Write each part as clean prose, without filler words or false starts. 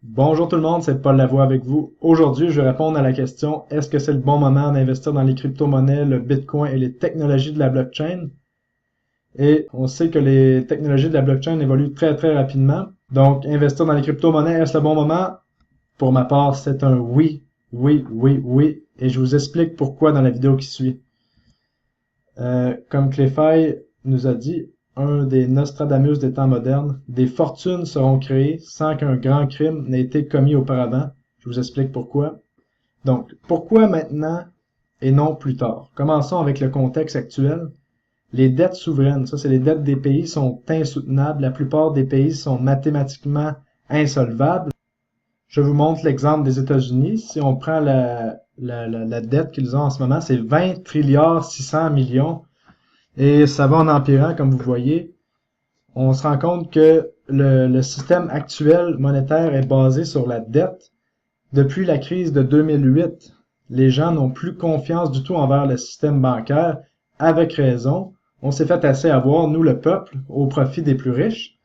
Bonjour tout le monde, c'est Paul Lavoie avec vous. Aujourd'hui, je vais répondre à la question: est-ce que c'est le bon moment d'investir dans les crypto-monnaies, le Bitcoin et les technologies de la blockchain? Et on sait que les technologies de la blockchain évoluent très très rapidement. Donc, investir dans les crypto-monnaies, est-ce le bon moment? Pour ma part, c'est un oui, oui, oui, oui. Et je vous explique pourquoi dans la vidéo qui suit. Comme Clefay nous a dit, un des Nostradamus des temps modernes, des fortunes seront créées sans qu'un grand crime n'ait été commis auparavant. Je vous explique pourquoi. Donc, pourquoi maintenant et non plus tard? Commençons avec le contexte actuel. Les dettes souveraines, ça c'est les dettes des pays, sont insoutenables. La plupart des pays sont mathématiquement insolvables. Je vous montre l'exemple des États-Unis. Si on prend la dette qu'ils ont en ce moment, c'est 20 trilliards 600 millions. Et ça va en empirant, comme vous voyez. On se rend compte que le système actuel monétaire est basé sur la dette. Depuis la crise de 2008, les gens n'ont plus confiance du tout envers le système bancaire, avec raison. On s'est fait assez avoir, nous le peuple, au profit des plus riches.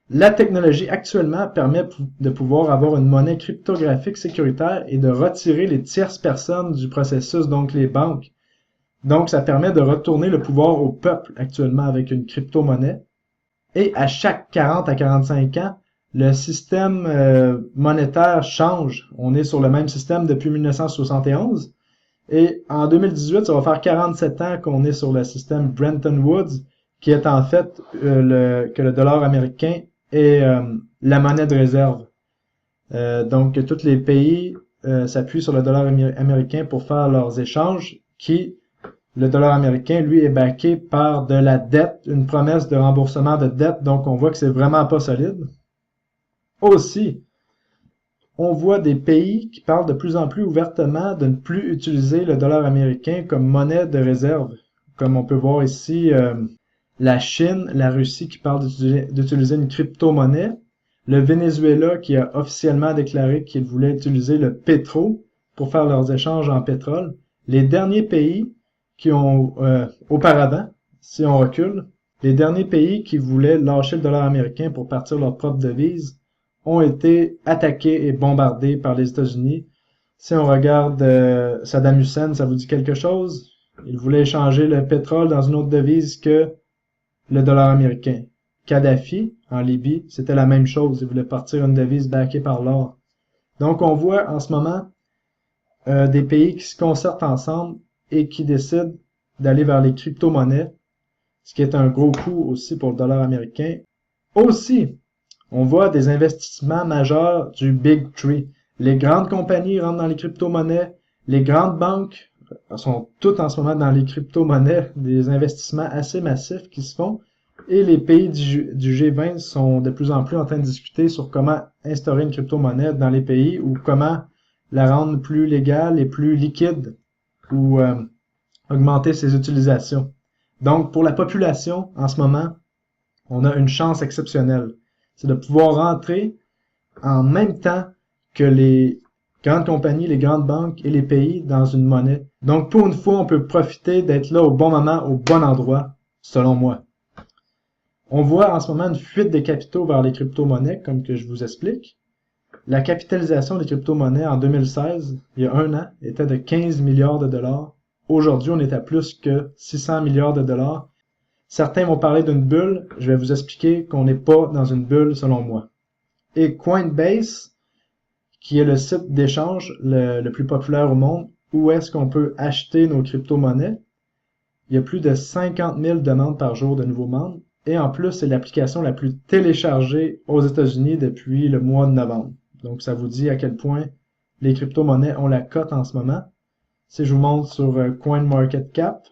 La technologie actuellement permet de pouvoir avoir une monnaie cryptographique sécuritaire et de retirer les tierces personnes du processus, donc les banques. Donc, ça permet de retourner le pouvoir au peuple actuellement avec une crypto-monnaie. Et à chaque 40 à 45 ans, le système monétaire change. On est sur le même système depuis 1971. Et en 2018, ça va faire 47 ans qu'on est sur le système Bretton Woods, qui est en fait que le dollar américain est la monnaie de réserve. Donc, tous les pays s'appuient sur le dollar américain pour faire leurs échanges, qui le dollar américain, lui, est backé par de la dette, une promesse de remboursement de dette, donc on voit que c'est vraiment pas solide. Aussi, on voit des pays qui parlent de plus en plus ouvertement de ne plus utiliser le dollar américain comme monnaie de réserve. Comme on peut voir ici, la Chine, la Russie qui parle d'utiliser une crypto-monnaie, le Venezuela qui a officiellement déclaré qu'il voulait utiliser le pétro pour faire leurs échanges en pétrole. Les derniers pays qui ont auparavant, si on recule, les derniers pays qui voulaient lâcher le dollar américain pour partir leur propre devise ont été attaqués et bombardés par les États-Unis. Si on regarde Saddam Hussein, ça vous dit quelque chose? Il voulait échanger le pétrole dans une autre devise que le dollar américain. Kadhafi, en Libye, c'était la même chose. Il voulait partir une devise backée par l'or. Donc, on voit en ce moment des pays qui se concertent ensemble et qui décident d'aller vers les crypto-monnaies, ce qui est un gros coup aussi pour le dollar américain. Aussi, on voit des investissements majeurs du Big Three. Les grandes compagnies rentrent dans les crypto-monnaies, les grandes banques sont toutes en ce moment dans les crypto-monnaies, des investissements assez massifs qui se font, et les pays du G20 sont de plus en plus en train de discuter sur comment instaurer une crypto-monnaie dans les pays ou comment la rendre plus légale et plus liquide ou augmenter ses utilisations. Donc, pour la population, en ce moment, on a une chance exceptionnelle. C'est de pouvoir rentrer en même temps que les grandes compagnies, les grandes banques et les pays dans une monnaie. Donc, pour une fois, on peut profiter d'être là au bon moment, au bon endroit, selon moi. On voit en ce moment une fuite des capitaux vers les crypto-monnaies, comme que je vous explique. La capitalisation des crypto-monnaies en 2016, il y a un an, était de 15 milliards de dollars. Aujourd'hui, on est à plus que 600 milliards de dollars. Certains vont parler d'une bulle. Je vais vous expliquer qu'on n'est pas dans une bulle, selon moi. Et Coinbase, qui est le site d'échange le plus populaire au monde, où est-ce qu'on peut acheter nos crypto-monnaies. Il y a plus de 50 000 demandes par jour de nouveaux membres. Et en plus, c'est l'application la plus téléchargée aux États-Unis depuis le mois de novembre. Donc, ça vous dit à quel point les crypto-monnaies ont la cote en ce moment. Si je vous montre sur CoinMarketCap,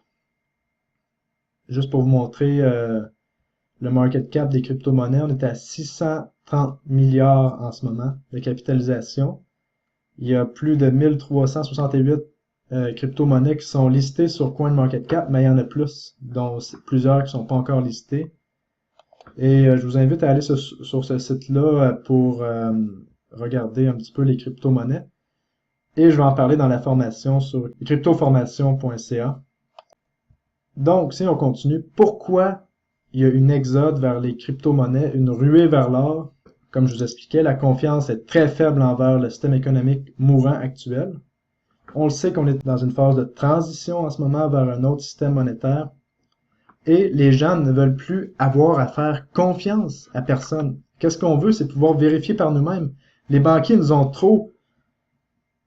juste pour vous montrer le market cap des crypto-monnaies, on est à 630 milliards en ce moment de capitalisation. Il y a plus de 1368 crypto-monnaies qui sont listées sur CoinMarketCap, mais il y en a plus, dont plusieurs qui ne sont pas encore listées. Et je vous invite à aller sur ce site-là pour regarder un petit peu les crypto-monnaies. Et je vais en parler dans la formation sur cryptoformation.ca. Donc, si on continue, pourquoi il y a une exode vers les crypto-monnaies, une ruée vers l'or? comme je vous expliquais, la confiance est très faible envers le système économique mourant actuel. On le sait qu'on est dans une phase de transition en ce moment vers un autre système monétaire. Et les gens ne veulent plus avoir à faire confiance à personne. Qu'est-ce qu'on veut, c'est pouvoir vérifier par nous-mêmes. Les banquiers nous ont trop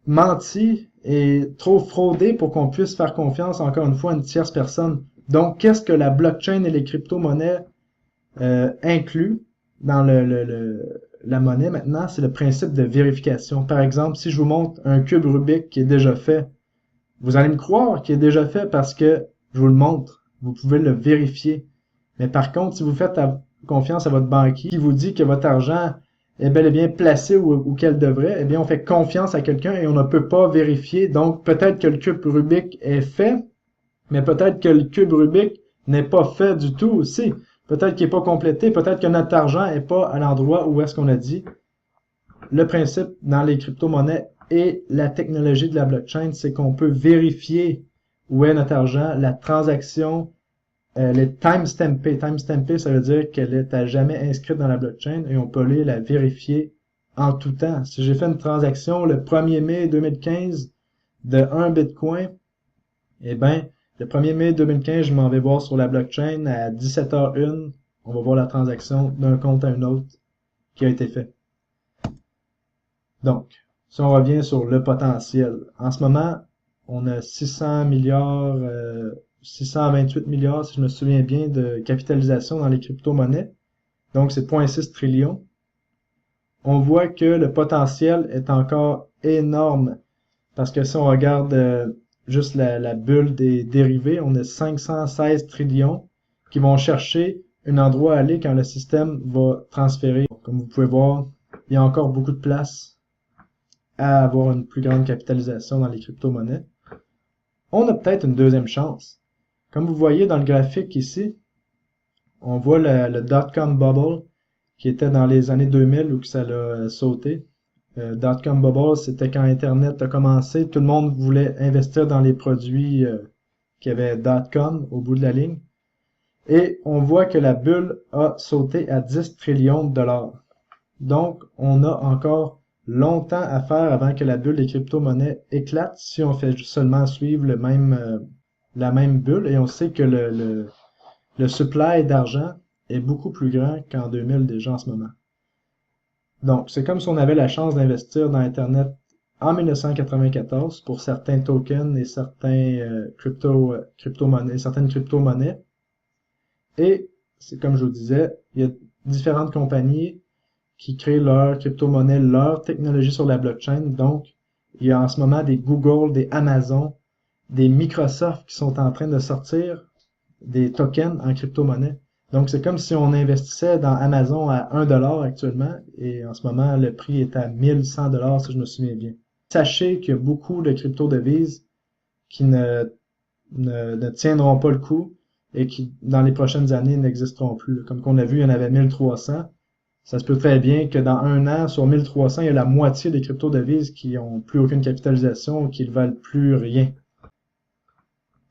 menti et trop fraudé pour qu'on puisse faire confiance, encore une fois, à une tierce personne. Donc, qu'est-ce que la blockchain et les crypto-monnaies incluent dans la monnaie maintenant? C'est le principe de vérification. Par exemple, si je vous montre un cube Rubik qui est déjà fait, vous allez me croire qu'il est déjà fait parce que je vous le montre. Vous pouvez le vérifier. Mais par contre, si vous faites confiance à votre banquier qui vous dit que votre argent est bel et bien placé où qu'elle devrait, eh bien, on fait confiance à quelqu'un et on ne peut pas vérifier. Donc, peut-être que le cube Rubik est fait, mais peut-être que le cube Rubik n'est pas fait du tout aussi. Peut-être qu'il n'est pas complété. Peut-être que notre argent n'est pas à l'endroit où est-ce qu'on a dit. Le principe dans les crypto-monnaies et la technologie de la blockchain, c'est qu'on peut vérifier où est notre argent, la transaction, les timestampées. Timestampées, ça veut dire qu'elle est à jamais inscrite dans la blockchain et on peut aller la vérifier en tout temps. Si j'ai fait une transaction le 1er mai 2015 de 1 Bitcoin, eh bien, le 1er mai 2015, je m'en vais voir sur la blockchain à 17h01. On va voir la transaction d'un compte à un autre qui a été fait. Donc, si on revient sur le potentiel, en ce moment, on a 600 milliards, 628 milliards, si je me souviens bien, de capitalisation dans les crypto-monnaies. Donc, c'est 0,6 trillions. On voit que le potentiel est encore énorme. Parce que si on regarde juste la bulle des dérivés, on a 516 trillions qui vont chercher un endroit à aller quand le système va transférer. Comme vous pouvez voir, il y a encore beaucoup de place à avoir une plus grande capitalisation dans les crypto-monnaies. On a peut-être une deuxième chance. Comme vous voyez dans le graphique ici, on voit le dot-com bubble qui était dans les années 2000 où que ça l'a sauté. Dot-com bubble, c'était quand Internet a commencé. Tout le monde voulait investir dans les produits qui avaient .com au bout de la ligne. Et on voit que la bulle a sauté à 10 trillions de dollars. Donc, on a encore longtemps à faire avant que la bulle des crypto-monnaies éclate si on fait seulement suivre la même bulle. Et on sait que le supply d'argent est beaucoup plus grand qu'en 2000 déjà en ce moment. Donc, c'est comme si on avait la chance d'investir dans Internet en 1994 pour certains tokens et certains crypto-monnaies, certaines crypto-monnaies. Et, c'est comme je vous disais, il y a différentes compagnies qui créent leur crypto-monnaie, leur technologie sur la blockchain. Donc, il y a en ce moment des Google, des Amazon, des Microsoft qui sont en train de sortir des tokens en crypto-monnaie. Donc, c'est comme si on investissait dans Amazon à 1$ actuellement et en ce moment, le prix est à 1100$ si je me souviens bien. Sachez qu'il y a beaucoup de crypto-devises qui ne tiendront pas le coup et qui, dans les prochaines années, n'existeront plus. Comme qu'on a vu, il y en avait 1300. Ça se peut très bien que dans un an, sur 1300, il y a la moitié des crypto-devises qui n'ont plus aucune capitalisation ou qui ne valent plus rien.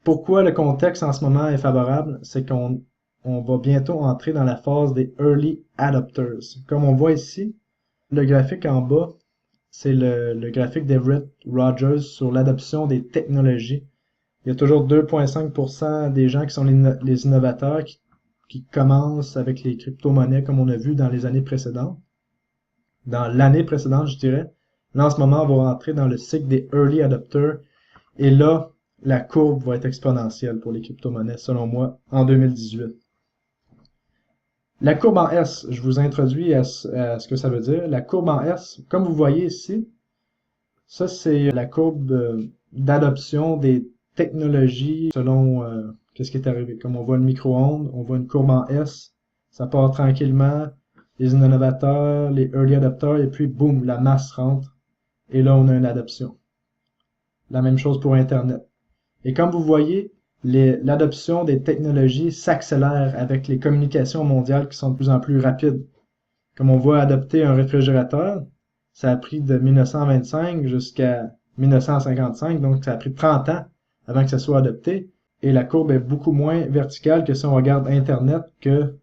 Pourquoi le contexte en ce moment est favorable? C'est qu'on va bientôt entrer dans la phase des early adopters. Comme on voit ici, le graphique en bas, c'est le graphique d'Everett Rogers sur l'adoption des technologies. Il y a toujours 2,5% des gens qui sont les innovateurs qui commencent avec les crypto-monnaies comme on a vu dans les années précédentes. Dans l'année précédente, je dirais. Là, en ce moment, on va rentrer dans le cycle des early adopters. Et là, la courbe va être exponentielle pour les crypto-monnaies, selon moi, en 2018. La courbe en S, je vous introduis à ce que ça veut dire. La courbe en S, comme vous voyez ici, ça c'est la courbe d'adoption des technologies selon qu'est-ce qui est arrivé. Comme on voit le micro-ondes, on voit une courbe en S, ça part tranquillement, les innovateurs, les early adopters, et puis boum, la masse rentre, et là on a une adoption. La même chose pour Internet. Et comme vous voyez, l'adoption des technologies s'accélère avec les communications mondiales qui sont de plus en plus rapides. Comme on voit adopter un réfrigérateur, ça a pris de 1925 jusqu'à 1955, donc ça a pris 30 ans avant que ça soit adopté. Et la courbe est beaucoup moins verticale que si on regarde Internet, que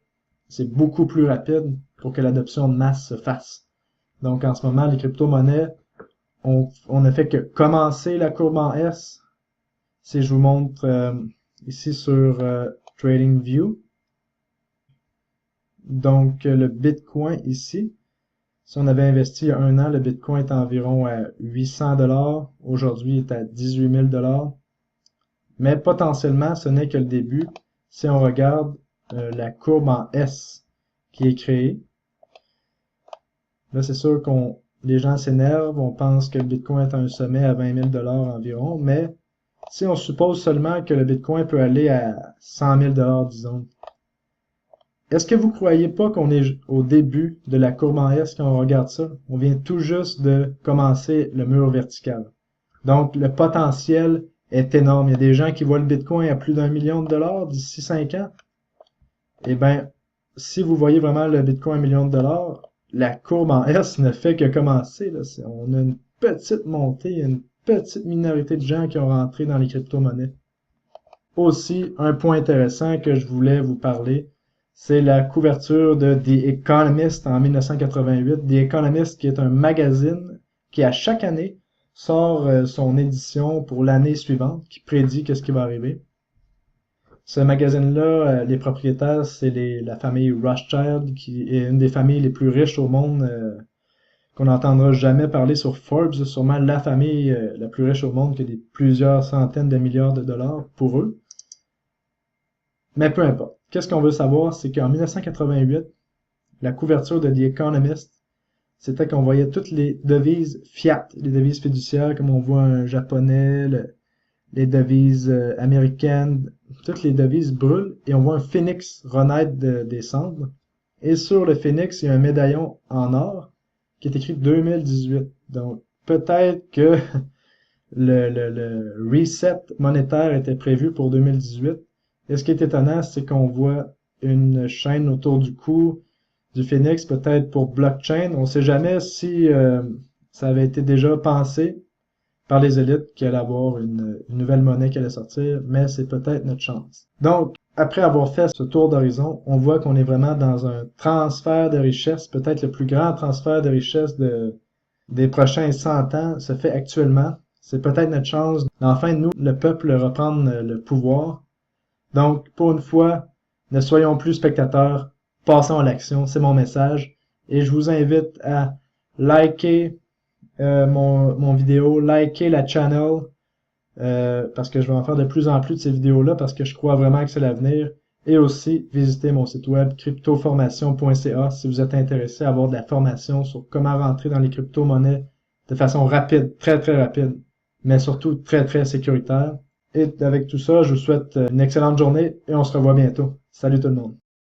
c'est beaucoup plus rapide. pour que l'adoption de masse se fasse. Donc en ce moment, les crypto-monnaies, on ne fait que commencer la courbe en S. Si je vous montre ici sur TradingView, donc le Bitcoin ici, si on avait investi il y a un an, le Bitcoin est environ à 800 $. Aujourd'hui, il est à 18 000 $. Mais potentiellement, ce n'est que le début. Si on regarde la courbe en S qui est créée, là, c'est sûr qu'on les gens s'énervent, on pense que le Bitcoin est à un sommet à 20 000 $ environ, mais si on suppose seulement que le Bitcoin peut aller à 100 000 $, disons, est-ce que vous croyez pas qu'on est au début de la courbe en S quand on regarde ça? On vient tout juste de commencer le mur vertical. Donc, le potentiel est énorme. Il y a des gens qui voient le Bitcoin à plus d'1 million de dollars d'ici 5 ans. Eh bien, si vous voyez vraiment le Bitcoin à 1 million de dollars, la courbe en S ne fait que commencer. Là. On a une petite montée, une petite minorité de gens qui ont rentré dans les crypto-monnaies. Aussi, un point intéressant que je voulais vous parler, c'est la couverture de The Economist en 1988. The Economist qui est un magazine qui, à chaque année, sort son édition pour l'année suivante, qui prédit qu'est-ce qui va arriver. Ce magazine-là, les propriétaires, c'est la famille Rothschild, qui est une des familles les plus riches au monde, qu'on n'entendra jamais parler sur Forbes, sûrement la famille la plus riche au monde, qui a plusieurs centaines de milliards de dollars pour eux. Mais peu importe. Qu'est-ce qu'on veut savoir, c'est qu'en 1988, la couverture de The Economist, c'était qu'on voyait toutes les devises fiat, les devises fiduciaires, comme on voit un japonais, les devises américaines, toutes les devises brûlent, et on voit un phénix renaître des cendres. Et sur le phénix, il y a un médaillon en or qui est écrit 2018. Donc, peut-être que le reset monétaire était prévu pour 2018. Et ce qui est étonnant, c'est qu'on voit une chaîne autour du cou du phénix, peut-être pour blockchain. On ne sait jamais si ça avait été déjà pensé par les élites qu'il allait avoir une nouvelle monnaie qui allait sortir, mais c'est peut-être notre chance. Donc, après avoir fait ce tour d'horizon, on voit qu'on est vraiment dans un transfert de richesse, peut-être le plus grand transfert de richesse des prochains 100 ans se fait actuellement. C'est peut-être notre chance d'enfin, nous, le peuple, reprendre le pouvoir. Donc, pour une fois, ne soyons plus spectateurs, passons à l'action, c'est mon message. Et je vous invite à liker mon vidéo, liker la channel, parce que je vais en faire de plus en plus de ces vidéos-là, parce que je crois vraiment que c'est l'avenir. Et aussi, visiter mon site web cryptoformation.ca si vous êtes intéressé à avoir de la formation sur comment rentrer dans les crypto-monnaies de façon rapide, très très rapide, mais surtout très très sécuritaire. Et avec tout ça, je vous souhaite une excellente journée et on se revoit bientôt. Salut tout le monde.